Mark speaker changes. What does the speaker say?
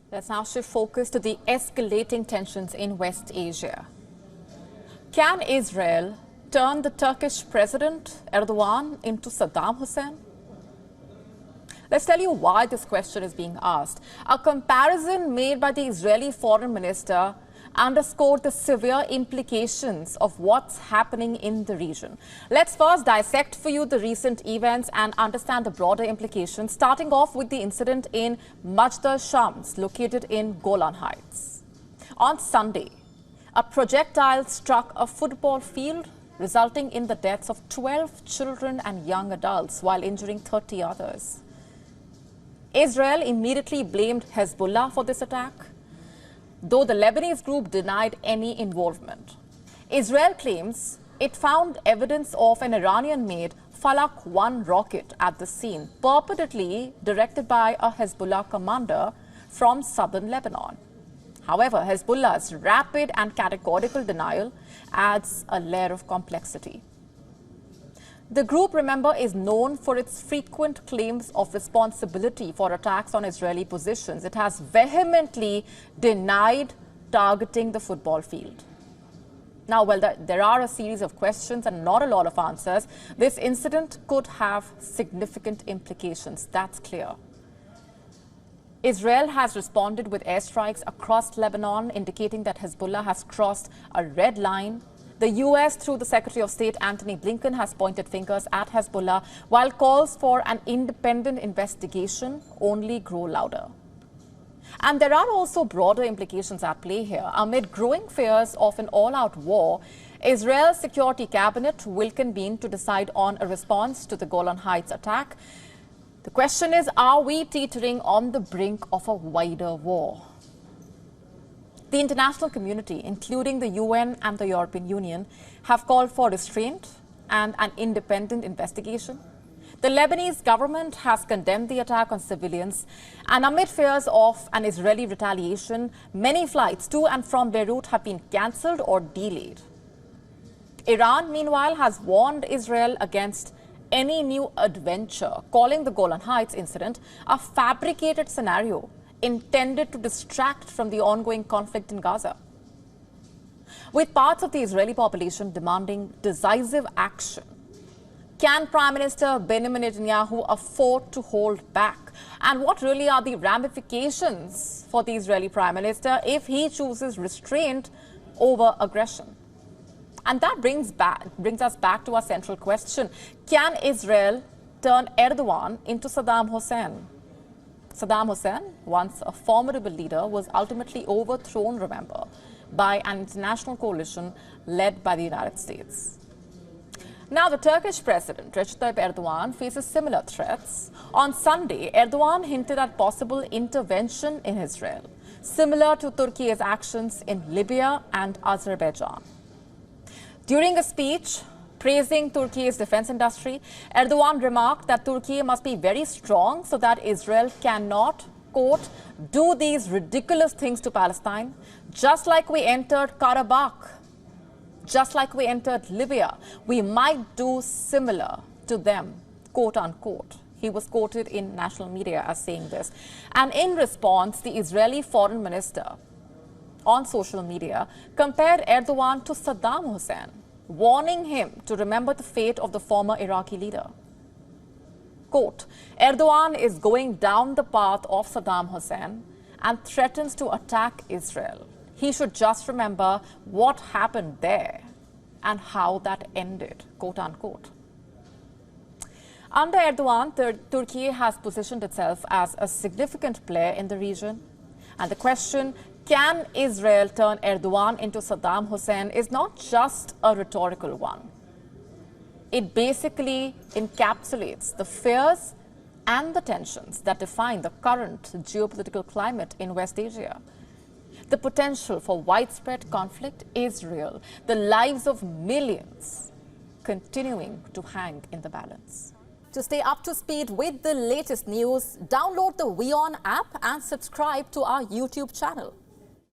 Speaker 1: Let's now shift focus to the escalating tensions in West Asia. Can Israel turn the Turkish President Erdogan into Saddam Hussein? Let's tell you why this question is being asked. A comparison made by the Israeli foreign minister underscored the severe implications of what's happening in the region. Let's first dissect for you the recent events and understand the broader implications, starting off with the incident in Shams, located in Golan Heights. On Sunday, a projectile struck a football field, resulting in the deaths of 12 children and young adults while injuring 30 others. Israel immediately blamed Hezbollah for this attack, though the Lebanese group denied any involvement. Israel claims it found evidence of an Iranian-made Falak 1 rocket at the scene, purportedly directed by a Hezbollah commander from southern Lebanon. However, Hezbollah's rapid and categorical denial adds a layer of complexity. The group, remember, is known for its frequent claims of responsibility for attacks on Israeli positions. It has vehemently denied targeting the football field. Now, while there are a series of questions and not a lot of answers, this incident could have significant implications. That's clear. Israel has responded with airstrikes across Lebanon, indicating that Hezbollah has crossed a red line. The U.S., through the Secretary of State Antony Blinken, has pointed fingers at Hezbollah, while calls for an independent investigation only grow louder. And there are also broader implications at play here. Amid growing fears of an all-out war, Israel's Security Cabinet will convene to decide on a response to the Golan Heights attack. The question is, are we teetering on the brink of a wider war? The international community, including the UN and the European Union, have called for restraint and an independent investigation. The Lebanese government has condemned the attack on civilians, and amid fears of an Israeli retaliation, many flights to and from Beirut have been cancelled or delayed. Iran, meanwhile, has warned Israel against any new adventure, calling the Golan Heights incident a fabricated scenario intended to distract from the ongoing conflict in Gaza. With parts of the Israeli population demanding decisive action, can Prime Minister Benjamin Netanyahu afford to hold back? And what really are the ramifications for the Israeli Prime Minister if he chooses restraint over aggression? And that brings us back to our central question. Can Israel turn Erdogan into Saddam Hussein? Saddam Hussein, once a formidable leader, was ultimately overthrown, remember, by an international coalition led by the United States. Now, the Turkish President Recep Tayyip Erdogan faces similar threats. On Sunday, Erdogan hinted at possible intervention in Israel, similar to Turkey's actions in Libya and Azerbaijan. During a speech praising Turkey's defense industry, Erdogan remarked that Turkey must be very strong so that Israel cannot, quote, do these ridiculous things to Palestine, just like we entered Karabakh, just like we entered Libya. We might do similar to them, quote unquote. He was quoted in national media as saying this. And in response, the Israeli foreign minister on social media compared Erdogan to Saddam Hussein, warning him to remember the fate of the former Iraqi leader. Quote, Erdogan is going down the path of Saddam Hussein and threatens to attack Israel. He should just remember what happened there and how that ended, quote unquote. Under Erdogan, Turkey has positioned itself as a significant player in the region. And the question, can Israel turn Erdogan into Saddam Hussein, is not just a rhetorical one. It basically encapsulates the fears and the tensions that define the current geopolitical climate in West Asia. The potential for widespread conflict is real. The lives of millions continuing to hang in the balance. To stay up to speed with the latest news, download the WION app and subscribe to our YouTube channel.